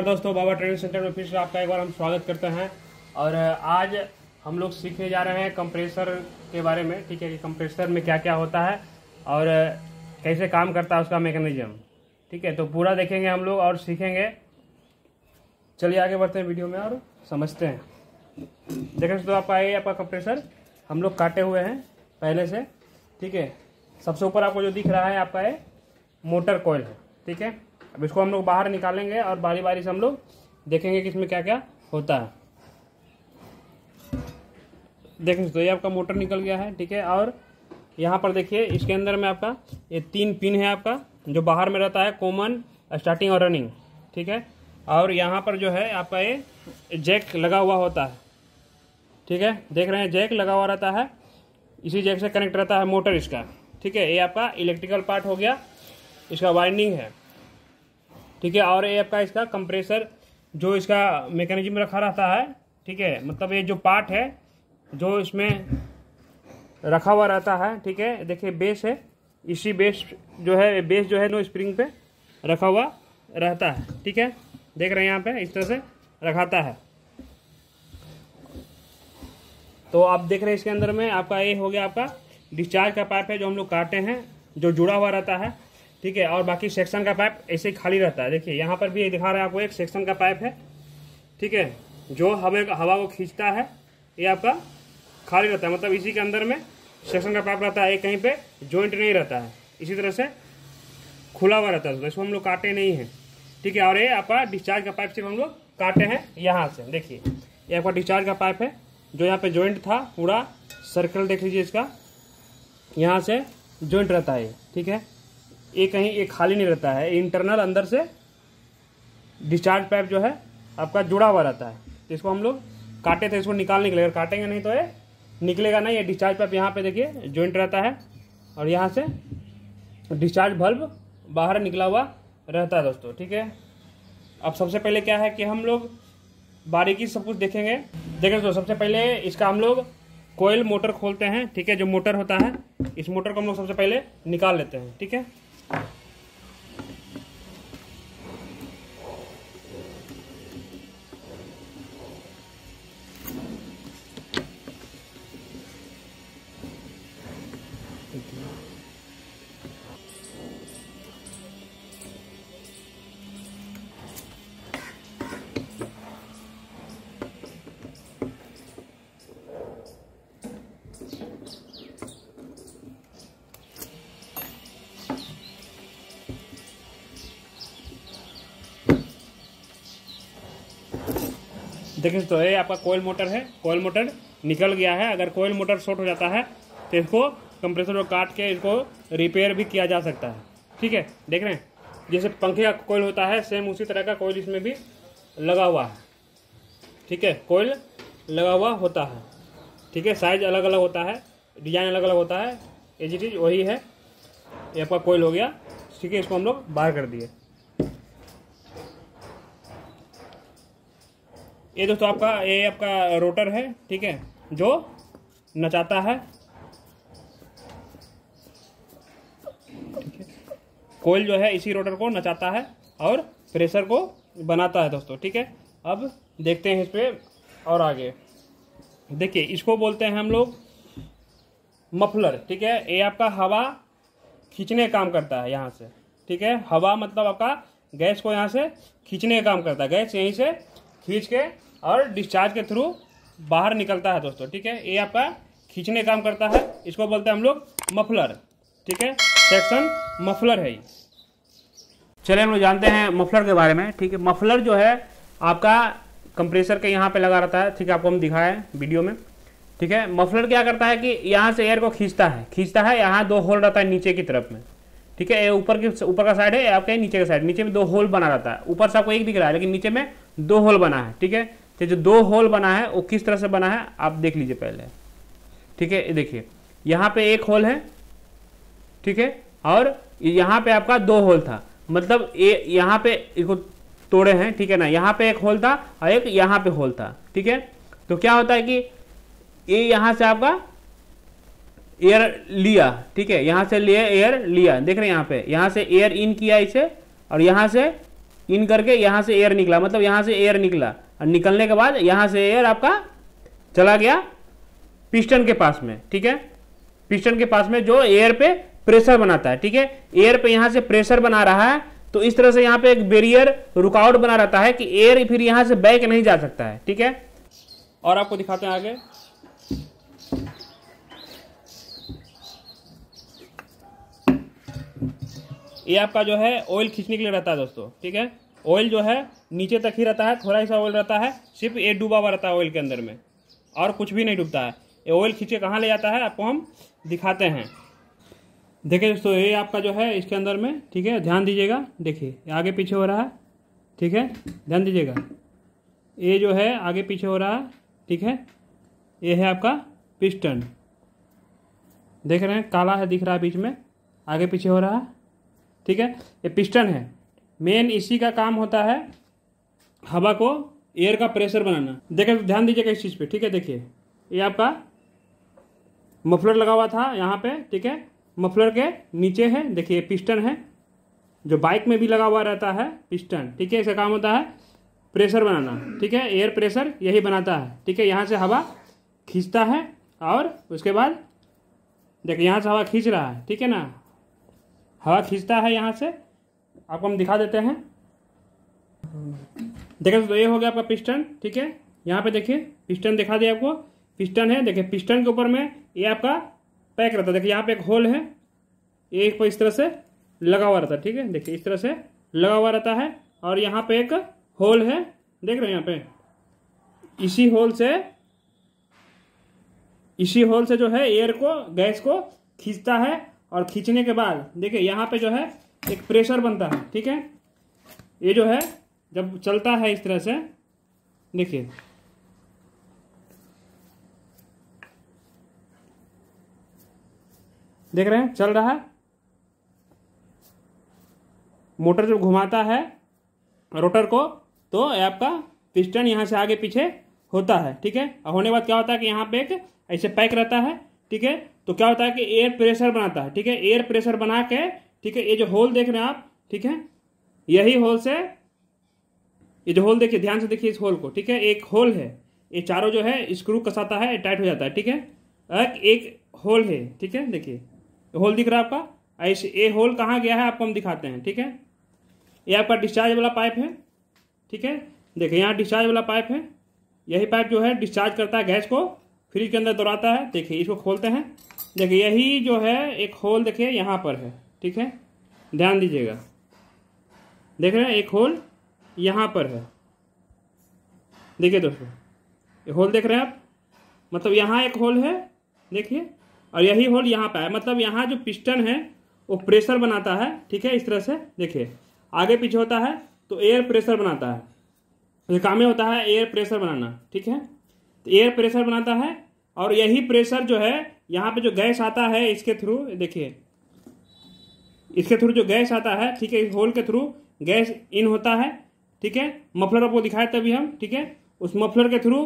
दोस्तों, बाबा training centre में फिर से आपका एक बार हम स्वागत करते हैं। और आज हम लोग सीखने जा रहे हैं कंप्रेसर के बारे में। ठीक है कि कंप्रेसर में क्या क्या होता है और कैसे काम करता है उसका मैकेनिज्म। ठीक है, तो पूरा देखेंगे हम लोग और सीखेंगे। चलिए आगे बढ़ते हैं वीडियो में और समझते हैं। देखें तो आपका कंप्रेसर हम लोग काटे हुए हैं पहले से। ठीक है, सबसे ऊपर आपको जो दिख रहा है आपका ये मोटर कॉइल है। ठीक है, अब इसको हम लोग बाहर निकालेंगे और बारी बारी से हम लोग देखेंगे कि इसमें क्या क्या होता है। देखें तो ये आपका मोटर निकल गया है। ठीक है, और यहाँ पर देखिए इसके अंदर में आपका ये 3 पिन है आपका, जो बाहर में रहता है कॉमन, स्टार्टिंग और रनिंग। ठीक है, और यहाँ पर जो है आपका ये जैक लगा हुआ होता है। ठीक है, देख रहे हैं जैक लगा हुआ रहता है, इसी जैक से कनेक्ट रहता है मोटर इसका। ठीक है, ये आपका इलेक्ट्रिकल पार्ट हो गया, इसका वाइंडिंग है। ठीक है, और ये आपका इसका कंप्रेसर जो इसका मैकेनिज्म रखा रहता है। ठीक है, मतलब ये जो पार्ट है जो इसमें रखा हुआ रहता है। ठीक है, देखिए बेस है, इसी बेस जो है नो स्प्रिंग पे रखा हुआ रहता है। ठीक है, देख रहे हैं यहाँ पे इस तरह से रखाता है। तो आप देख रहे हैं इसके अंदर में आपका ये हो गया आपका डिस्चार्ज का पाइप है, जो हम लोग काटे हैं, जो जुड़ा हुआ रहता है। ठीक है, और बाकी सेक्शन का पाइप ऐसे ही खाली रहता है। देखिए यहाँ पर भी दिखा रहा है आपको, एक सेक्शन का पाइप है। ठीक है, जो हवा को खींचता है, ये आपका खाली रहता है, मतलब इसी के अंदर में सेक्शन का पाइप रहता है। ये कहीं पे जॉइंट नहीं रहता है, इसी तरह से खुला हुआ रहता है, तो इसको हम लोग काटे नहीं हैं। ठीक है, और ये आपका डिस्चार्ज का पाइप सिर्फ हम लोग काटे हैं यहाँ से। देखिए ये आपका डिस्चार्ज का पाइप है, जो यहाँ पे जॉइंट था, पूरा सर्कल देख लीजिए इसका, यहाँ से जॉइंट रहता है। ठीक है, ये कहीं ये खाली नहीं रहता है, इंटरनल अंदर से डिस्चार्ज पाइप जो है आपका जुड़ा हुआ रहता है। तो इसको हम लोग काटे थे, इसको निकालने के लिए, अगर काटेंगे नहीं तो ये निकलेगा नहीं। ये डिस्चार्ज पाइप यहाँ पे देखिए जॉइंट रहता है, और यहाँ से डिस्चार्ज बल्ब बाहर निकला हुआ रहता है दोस्तों। ठीक है, अब सबसे पहले क्या है कि हम लोग बारीकी सब कुछ देखेंगे। देखें तो सबसे पहले इसका हम लोग कोयल मोटर खोलते हैं। ठीक है, जो मोटर होता है, इस मोटर को हम लोग सबसे पहले निकाल लेते हैं। ठीक है, देखिए तो ये आपका कोयल मोटर है, कोयल मोटर निकल गया है। अगर कोयल मोटर शॉर्ट हो जाता है तो इसको कंप्रेसर को काट के इसको रिपेयर भी किया जा सकता है। ठीक है, देख रहे हैं जैसे पंखे का कोयल होता है, सेम उसी तरह का कोयल इसमें भी लगा हुआ है। ठीक है, कोयल लगा हुआ होता है। ठीक है, साइज अलग अलग होता है, डिजाइन अलग अलग होता है, ये चीज़ वही है। ये आपका कोयल हो गया। ठीक है, इसको हम लोग बाहर कर दिए। ये दोस्तों ये आपका रोटर है। ठीक है, जो नचाता है। ठीक है, कोयल जो है इसी रोटर को नचाता है और प्रेशर को बनाता है दोस्तों। ठीक है, अब देखते हैं इस पे और आगे। देखिए इसको बोलते हैं हम लोग मफलर। ठीक है, ये आपका हवा खींचने का काम करता है यहाँ से। ठीक है, हवा मतलब आपका गैस को यहाँ से खींचने का काम करता है। गैस यहीं से खींच के और डिस्चार्ज के थ्रू बाहर निकलता है दोस्तों। ठीक है, ये आपका खींचने काम करता है, इसको बोलते हैं हम लोग मफलर। ठीक है, सेक्शन मफलर है ये। चलिए हम लोग जानते हैं मफलर के बारे में। ठीक है, मफलर जो है आपका कंप्रेसर के यहाँ पे लगा रहता है। ठीक है, आपको हम दिखाएं वीडियो में। ठीक है, मफलर क्या करता है कि यहाँ से एयर को खींचता है। यहाँ 2 होल रहता है नीचे की तरफ में। ठीक है, ये ऊपर का साइड है, आपके नीचे का साइड, नीचे में 2 होल बना रहता है। ऊपर से आपको एक दिख रहा है, लेकिन नीचे में 2 होल बना है। ठीक है, तो जो 2 होल बना है वो किस तरह से बना है आप देख लीजिए पहले। ठीक है, देखिए यहाँ पे 1 होल है। ठीक है, और यहाँ पे आपका 2 होल था, मतलब ये यहाँ पे इसको तोड़े हैं। ठीक है ना, यहाँ पे 1 होल था और एक यहाँ पे होल था। ठीक है, तो क्या होता है कि ये यहाँ से आपका एयर लिया। ठीक है, यहाँ से लिए एयर लिया, देख रहे हैं यहाँ पे, यहाँ से एयर इन किया इसे, और यहाँ से इन करके यहाँ से एयर निकला, मतलब यहाँ से एयर निकला और निकलने के बाद यहाँ से एयर आपका चला गया पिस्टन के पास में, ठीक है, पिस्टन के पास में जो एयर पे प्रेशर बनाता है, ठीक है, एयर पे यहाँ से प्रेशर बना रहा है, तो इस तरह से यहाँ पे एक बैरियर रुकावट बना रहता है कि एयर फिर यहाँ से बैक नहीं जा सकता है, ठीक है। और आपको दिखाते हैं आगे। ये आपका जो है ऑयल खींचने के लिए रहता है दोस्तों, ठीक है। ऑयल जो है नीचे तक ही रहता है, थोड़ा सा ऑयल रहता है, सिर्फ ये डूबा हुआ रहता है ऑयल के अंदर में, और कुछ भी नहीं डूबता है। ये ऑयल खींचे कहाँ ले जाता है आपको हम दिखाते हैं। देखिए दोस्तों, ये आपका जो है इसके अंदर में, ठीक है, ध्यान दीजिएगा, देखिए आगे पीछे हो रहा है, ठीक है, ध्यान दीजिएगा, ये जो है आगे पीछे हो रहा है, ठीक है। ये है आपका पिस्टन, देख रहे हैं, काला है दिख रहा है बीच में, आगे पीछे हो रहा है, ठीक है। ये पिस्टन है, मेन इसी का काम होता है हवा को, एयर का प्रेशर बनाना। देखिए ध्यान दीजिएगा इस चीज़ पे, ठीक है। देखिए ये आपका मफलर लगा हुआ था यहाँ पे, ठीक है, मफलर के नीचे है, देखिए पिस्टन है, जो बाइक में भी लगा हुआ रहता है पिस्टन, ठीक है। इसका काम होता है प्रेशर बनाना, ठीक है, एयर प्रेशर यही बनाता है, ठीक है। यहाँ से हवा खींचता है और उसके बाद देखिए यहाँ से हवा खींच रहा है, ठीक है ना, हवा खींचता है यहाँ से, आपको हम दिखा देते हैं। देखिए तो ये हो गया आपका पिस्टन, ठीक है। यहाँ पे देखिए पिस्टन दिखा दिया आपको, पिस्टन है, देखिए पिस्टन के ऊपर में ये आपका पैक रहता है, देखिए यहाँ पे एक होल है, ये एक इस तरह से लगा हुआ रहता है, ठीक है, देखिए इस तरह से लगा हुआ रहता है, और यहाँ पे एक होल है, देख रहे हैं यहाँ पे, इसी होल से जो है एयर को, गैस को खींचता है, और खींचने के बाद देखिए यहाँ पे जो है एक प्रेशर बनता है, ठीक है। ये जो है जब चलता है इस तरह से, देखिए देख रहे हैं चल रहा है, मोटर जब घुमाता है रोटर को, तो आपका पिस्टन यहाँ से आगे पीछे होता है, ठीक है। और होने के बाद क्या होता है कि यहाँ पे एक ऐसे पैक रहता है, ठीक है। तो क्या होता है कि एयर प्रेशर बनाता है, ठीक है, एयर प्रेशर बना के, ठीक है, ये जो होल देख रहे हैं आप, ठीक है, यही होल से, ये जो होल देखिए, ध्यान से देखिए इस होल को, ठीक है, एक होल है, ये चारों जो है स्क्रू कसाता है, टाइट हो जाता है, ठीक है। एक होल है, ठीक है, देखिए होल दिख रहा है आपका, ऐसे ये होल कहाँ गया है आपको हम दिखाते हैं, ठीक है। ये आपका डिस्चार्ज वाला पाइप है, ठीक है, देखिए यहाँ डिस्चार्ज वाला पाइप है, यही पाइप जो है डिस्चार्ज करता है गैस को, फ्रिज के अंदर दौड़ाता है। देखिए इसको खोलते हैं, देखिए यही जो है एक होल देखिए यहाँ पर है, ठीक है, ध्यान दीजिएगा, देख रहे हैं एक होल यहाँ पर है, देखिए दोस्तों ये होल देख रहे हैं आप, मतलब यहाँ एक होल है, देखिए, और यही होल यहाँ पर है, मतलब यहाँ जो पिस्टन है वो प्रेशर बनाता है, ठीक है, इस तरह से देखिए आगे पीछे होता है, तो एयर प्रेशर बनाता है, तो काम में होता है एयर प्रेशर बनाना, ठीक है। तो एयर प्रेशर बनाता है, और यही प्रेशर जो है यहाँ पे जो गैस आता है इसके थ्रू, देखिए इसके थ्रू जो गैस आता है, ठीक है, इस होल के थ्रू गैस इन होता है, ठीक है, मफलर आपको दिखाए तभी हम, ठीक है, उस मफलर के थ्रू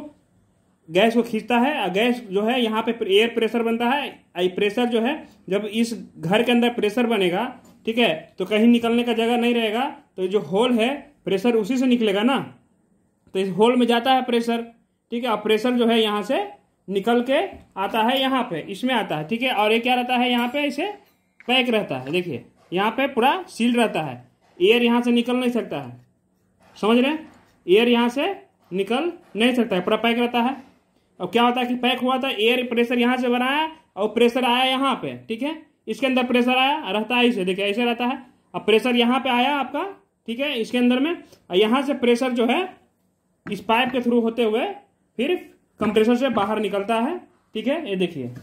गैस को खींचता है, और गैस जो है यहाँ पे एयर प्रेशर बनता है। प्रेशर जो है जब इस घर के अंदर प्रेशर बनेगा, ठीक है, तो कहीं निकलने का जगह नहीं रहेगा, तो जो होल है प्रेशर उसी से निकलेगा ना, तो इस होल में जाता है प्रेशर, ठीक है, और प्रेशर जो है यहाँ से निकल के आता है यहाँ पे, इसमें आता है, ठीक है। और ये क्या रहता है यहाँ पे, इसे पैक रहता है, देखिए यहाँ पे पूरा सील रहता है, एयर यहाँ से निकल नहीं सकता है, समझ रहे हैं, एयर यहाँ से निकल नहीं सकता है, पूरा पैक रहता है। और क्या होता है कि पैक हुआ था, एयर प्रेशर यहाँ से बनाया और प्रेशर आया यहाँ पे, ठीक है, इसके अंदर प्रेशर आया रहता है, इसे देखिए ऐसे रहता है, अब प्रेशर यहाँ पे आया आपका, ठीक है, इसके अंदर में, और यहाँ से प्रेशर जो है इस पाइप के थ्रू होते हुए फिर कंप्रेसर से बाहर निकलता है, ठीक है, ये देखिए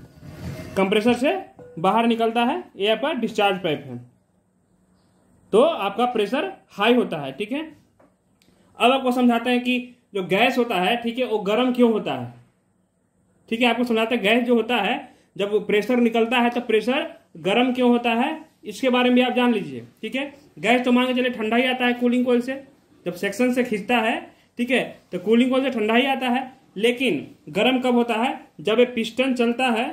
कंप्रेसर से बाहर निकलता है, ये आपका डिस्चार्ज पाइप है, तो आपका प्रेशर हाई होता है, ठीक है। अब आपको समझाते हैं कि जो गैस होता है, ठीक है, वो गर्म क्यों होता है, ठीक है, आपको समझाते हैं गैस जो होता है जब प्रेशर निकलता है तो प्रेशर गर्म क्यों होता है, इसके बारे में भी आप जान लीजिए, ठीक है। गैस तो मान के चले ठंडा ही आता है कूलिंग कोयल से, जब सेक्शन से खींचता है, ठीक है, तो कूलिंग कोयल से ठंडा ही आता है, लेकिन गर्म कब होता है, जब ये पिस्टन चलता है,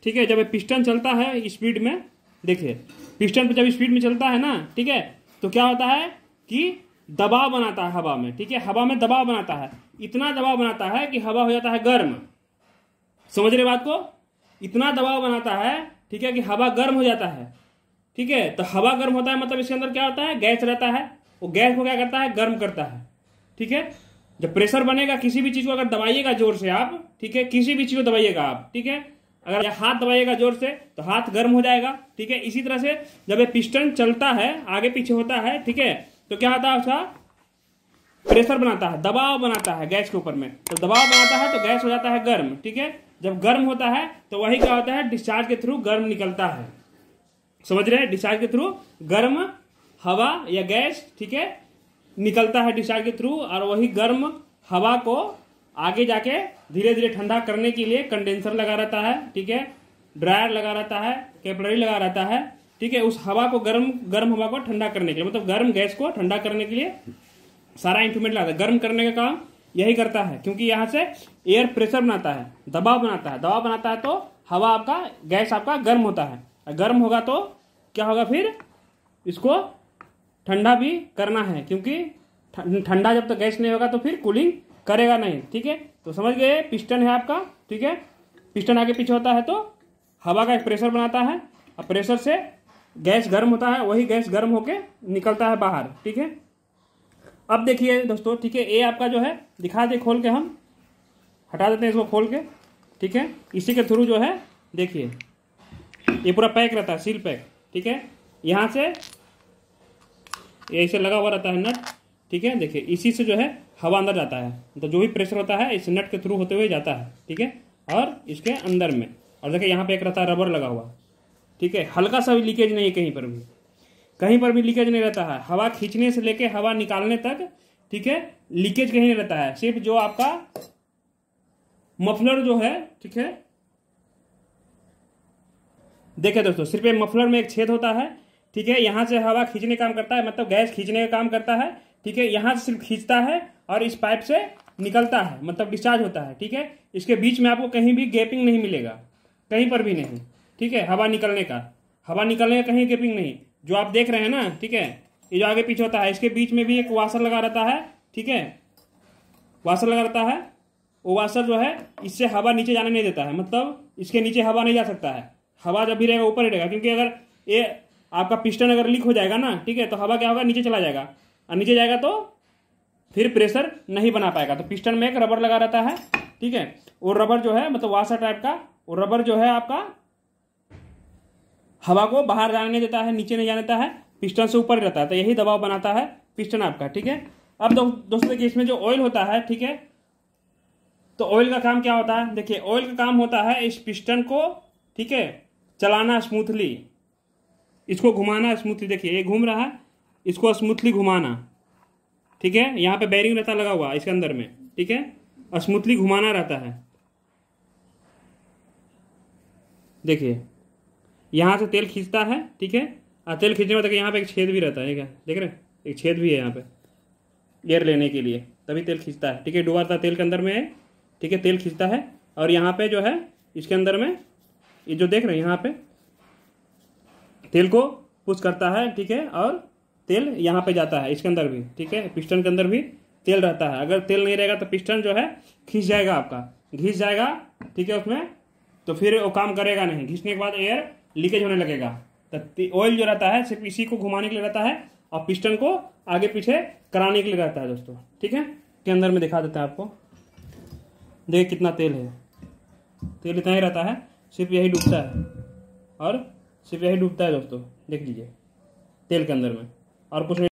ठीक है, जब ये पिस्टन चलता है स्पीड में, देखिए पिस्टन पे जब स्पीड में चलता है ना, ठीक है, तो क्या होता है कि दबाव बनाता है हवा में, ठीक है, हवा में दबाव बनाता है, इतना दबाव बनाता है कि हवा हो जाता है गर्म। समझ रहे बात को? इतना दबाव बनाता है, ठीक है, कि हवा गर्म हो जाता है, ठीक है। तो हवा गर्म होता है मतलब इसके अंदर क्या होता है, गैस रहता है, वो गैस को क्या करता है, गर्म करता है, ठीक है। जब प्रेशर बनेगा किसी भी चीज को अगर दबाइएगा जोर से आप, ठीक है, किसी भी चीज को दबाइएगा आप, ठीक है, अगर हाथ दबाइएगा जोर से तो हाथ गर्म हो जाएगा, ठीक है। इसी तरह से जब ये पिस्टन चलता है, आगे पीछे होता है, ठीक है, तो क्या होता है, उसका प्रेशर बनाता है, दबाव बनाता है गैस के ऊपर में, तो दबाव बनाता है तो गैस हो जाता है गर्म, ठीक है। जब गर्म होता है तो वही क्या होता है, डिस्चार्ज के थ्रू गर्म निकलता है। समझ रहे हैं? डिस्चार्ज के थ्रू गर्म हवा या गैस, ठीक है, निकलता है डिस्चार्ज के थ्रू, और वही गर्म हवा को आगे जाके धीरे धीरे ठंडा करने के लिए कंडेंसर लगा रहता है, ठीक है, ड्रायर लगा रहता है, कैपिलरी लगा रहता है, ठीक है। उस हवा को गर्म हवा को ठंडा करने के लिए, मतलब गर्म गैस को ठंडा करने के लिए सारा इंस्ट्रूमेंट लगा है। गर्म करने का काम यही करता है, क्योंकि यहां से एयर प्रेशर बनाता है, दबाव बनाता है, दबाव बनाता है तो हवा आपका, गैस आपका गर्म होता है। गर्म होगा तो क्या होगा, फिर इसको ठंडा भी करना है, क्योंकि ठंडा जब तक गैस नहीं होगा तो फिर कूलिंग करेगा नहीं, ठीक है। तो समझ गए, पिस्टन है आपका, ठीक है, पिस्टन आगे पीछे होता है तो हवा का एक प्रेशर बनाता है, और प्रेशर से गैस गर्म होता है, वही गैस गर्म होके निकलता है बाहर, ठीक है। अब देखिए दोस्तों, ठीक है, ये आपका जो है दिखा दे खोल के, हम हटा देते हैं इसको खोल के, ठीक है। इसी के थ्रू जो है देखिए ये पूरा पैक रहता है, सील पैक, ठीक है। यहाँ से ये ऐसे लगा हुआ रहता है नट, ठीक है। देखिए इसी से जो है हवा अंदर जाता है, तो जो भी प्रेशर होता है इस नट के थ्रू होते हुए जाता है, ठीक है, और इसके अंदर में। और देखिए यहाँ पे एक रहता है रबर लगा हुआ, ठीक है, हल्का सा भी लीकेज नहीं है, कहीं पर भी लीकेज नहीं रहता है। हवा खींचने से लेके हवा निकालने तक, ठीक है, लीकेज कहीं नहीं रहता है। सिर्फ जो आपका मफलर जो है, ठीक है, देखिए दोस्तों, सिर्फ मफलर में एक छेद होता है, ठीक है, यहां से हवा खींचने का काम करता है, मतलब गैस खींचने का काम करता है, ठीक है। यहां से सिर्फ खींचता है और इस पाइप से निकलता है, मतलब डिस्चार्ज होता है, ठीक है। इसके बीच में आपको कहीं भी गैपिंग नहीं मिलेगा, कहीं पर भी नहीं, ठीक है। हवा निकलने का कहीं गैपिंग नहीं, जो आप देख रहे हैं ना, ठीक है, ये जो आगे पीछे होता है इसके बीच में भी एक वाशर लगा रहता है, ठीक है, वाशर लगा रहता है। वो वाशर जो है इससे हवा नीचे जाने नहीं देता है, मतलब इसके नीचे हवा नहीं जा सकता है, हवा जब भी रहेगा ऊपर ही रहेगा, क्योंकि अगर ये आपका पिस्टन अगर लीक हो जाएगा ना, ठीक है, तो हवा क्या होगा, नीचे चला जाएगा, और नीचे जाएगा तो फिर प्रेशर नहीं बना पाएगा। तो पिस्टन में एक रबर लगा रहता है, ठीक है, वो रबर जो है मतलब वाशर टाइप का, वो रबर जो है आपका हवा को बाहर जाने नहीं देता है, नीचे नहीं जाने देता है, पिस्टन से ऊपर ही रहता है, तो यही दबाव बनाता है पिस्टन आपका, ठीक है। अब दोस्तों देखिए इसमें जो ऑयल होता है, ठीक है, तो ऑयल का काम क्या होता है, देखिए ऑयल का काम होता है इस पिस्टन को, ठीक है, चलाना स्मूथली, इसको घुमाना स्मूथली। देखिए ये घूम रहा है, इसको स्मूथली घुमाना, ठीक है। यहाँ पे बेरिंग रहता लगा हुआ इसके अंदर में, ठीक है, और स्मूथली घुमाना रहता है। देखिए यहाँ से तेल खींचता है, ठीक है, और तेल खींचने में देखिए यहाँ पे एक छेद भी रहता है, क्या देख रहे हैं, एक छेद भी है यहाँ पे एयर लेने के लिए, तभी तेल खींचता है, ठीक है। डुबाता तेल के अंदर में है, ठीक है, तेल खींचता है, और यहाँ पे जो है इसके अंदर में ये जो देख रहे हैं यहाँ पे तेल को पुश करता है, ठीक है, और तेल यहाँ पे जाता है इसके अंदर भी, ठीक है, पिस्टन के अंदर भी तेल रहता है। अगर तेल नहीं रहेगा तो पिस्टन जो है खींच जाएगा, आपका घिस जाएगा, ठीक है, उसमें तो फिर वो काम करेगा नहीं, घिसने के बाद एयर लीकेज होने लगेगा। तो ऑयल जो रहता है सिर्फ इसी को घुमाने के लिए रहता है, और पिस्टन को आगे पीछे कराने के लिए रहता है दोस्तों, ठीक है। के अंदर में दिखा देते हैं आपको, देखिए कितना तेल है, तेल इतना ही रहता है, सिर्फ यही डूबता है, और सिर्फ यही डूबता है दोस्तों, देख लीजिए तेल के अंदर में, और कुछ नहीं।